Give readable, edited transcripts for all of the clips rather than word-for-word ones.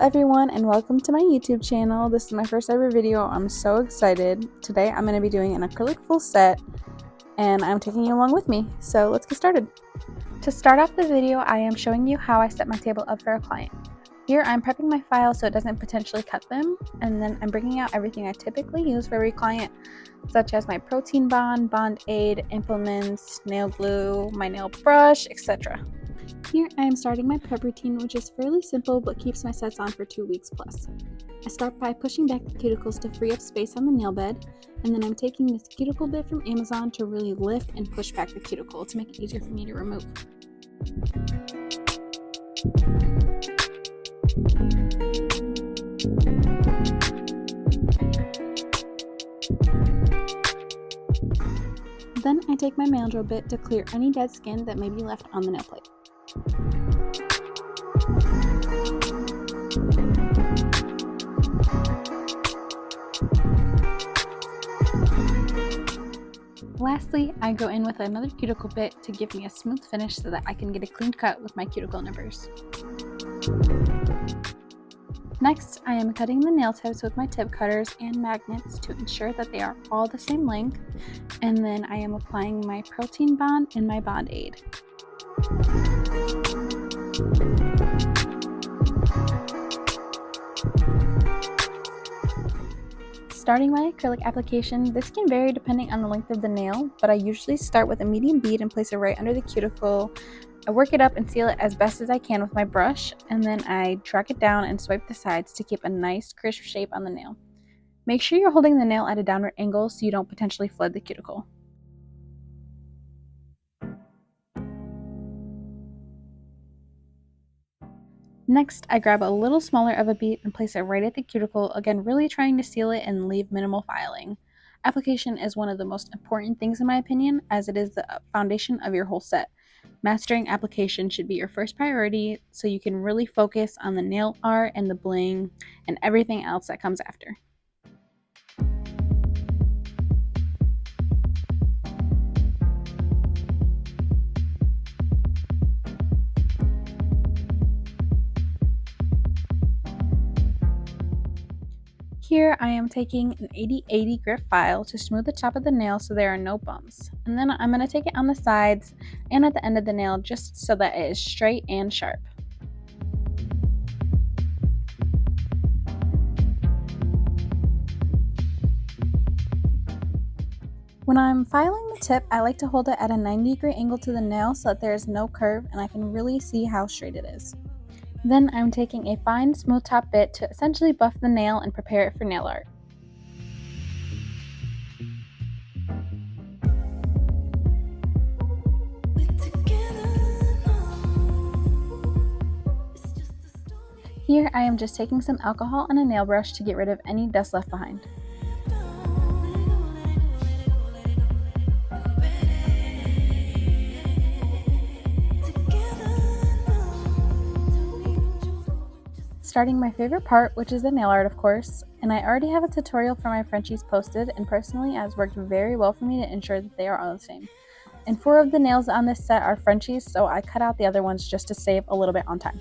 everyone, and welcome to my YouTube channel. This is my first ever video. I'm so excited. Today I'm going to be doing an acrylic full set and I'm taking you along with me. So let's get started. To start off the video, I am showing you how I set my table up for a client. Here I'm prepping my files so it doesn't potentially cut them, and then I'm bringing out everything I typically use for every client, such as my protein bond, bond aid, implements, nail glue, my nail brush, etc. Here I am starting my prep routine, which is fairly simple but keeps my sets on for 2 weeks plus. I start by pushing back the cuticles to free up space on the nail bed, and then I'm taking this cuticle bit from Amazon to really lift and push back the cuticle to make it easier for me to remove. Then I take my mail drill bit to clear any dead skin that may be left on the nail plate. Lastly, I go in with another cuticle bit to give me a smooth finish so that I can get a clean cut with my cuticle nippers. Next, I am cutting the nail tips with my tip cutters and magnets to ensure that they are all the same length, and then I am applying my protein bond and my bond aid. Starting my acrylic application, this can vary depending on the length of the nail, but I usually start with a medium bead and place it right under the cuticle. I work it up and seal it as best as I can with my brush, and then I drag it down and swipe the sides to keep a nice crisp shape on the nail. Make sure you're holding the nail at a downward angle so you don't potentially flood the cuticle. Next, I grab a little smaller of a bead and place it right at the cuticle, again really trying to seal it and leave minimal filing. Application is one of the most important things in my opinion, as it is the foundation of your whole set. Mastering application should be your first priority so you can really focus on the nail art and the bling and everything else that comes after. Here I am taking an 80/80 grip file to smooth the top of the nail so there are no bumps. And then I'm going to take it on the sides and at the end of the nail just so that it is straight and sharp. When I'm filing the tip, I like to hold it at a 90-degree angle to the nail so that there is no curve and I can really see how straight it is. Then I'm taking a fine smooth top bit to essentially buff the nail and prepare it for nail art. Here I am just taking some alcohol and a nail brush to get rid of any dust left behind. Starting my favorite part, which is the nail art of course, and I already have a tutorial for my Frenchies posted, and personally it has worked very well for me to ensure that they are all the same. And 4 of the nails on this set are Frenchies, so I cut out the other ones just to save a little bit on time.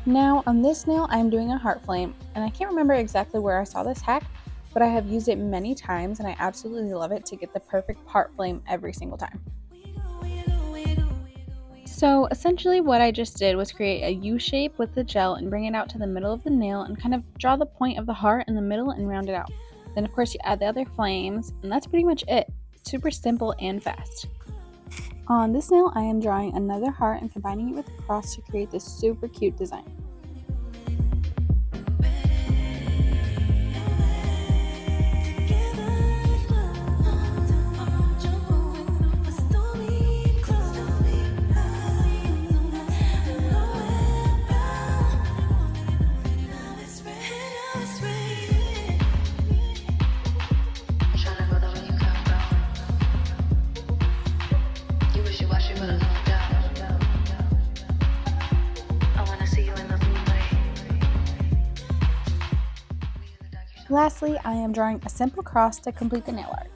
Now on this nail I'm doing a heart flame, and I can't remember exactly where I saw this hack, but I have used it many times and I absolutely love it to get the perfect heart flame every single time. So essentially what I just did was create a U shape with the gel and bring it out to the middle of the nail and kind of draw the point of the heart in the middle and round it out. Then of course you add the other flames, and that's pretty much it. Super simple and fast. On this nail I am drawing another heart and combining it with a cross to create this super cute design. Lastly, I am drawing a simple cross to complete the nail art.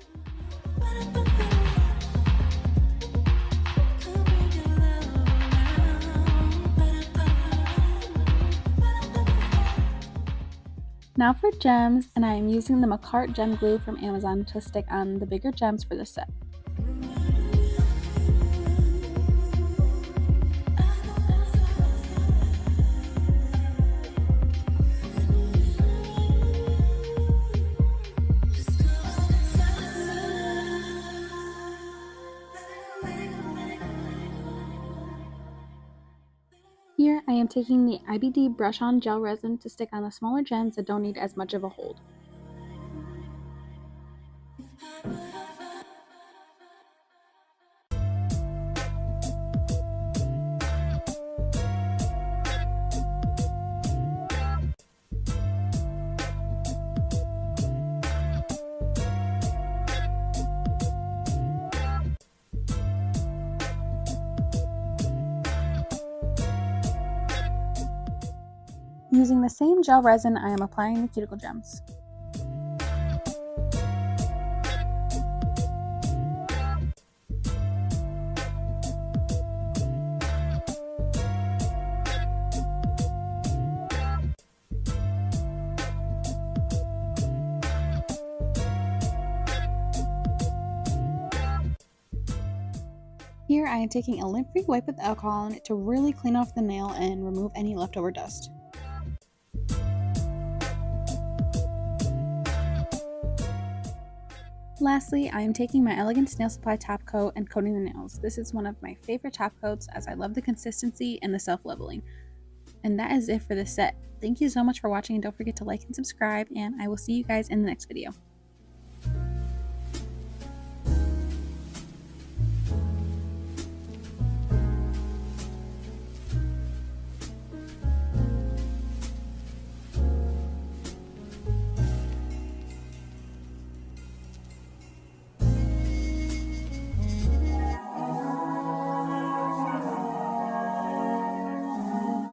Now for gems, and I am using the McCart gem glue from Amazon to stick on the bigger gems for this set. Here I am taking the IBD brush on gel resin to stick on the smaller gems that don't need as much of a hold. Using the same gel resin, I am applying the cuticle gems. Here I am taking a lint-free wipe with alcohol on it to really clean off the nail and remove any leftover dust. Lastly, I am taking my Elegance Nail Supply top coat and coating the nails. This is one of my favorite top coats as I love the consistency and the self-leveling. And that is it for this set. Thank you so much for watching, and don't forget to like and subscribe, and I will see you guys in the next video.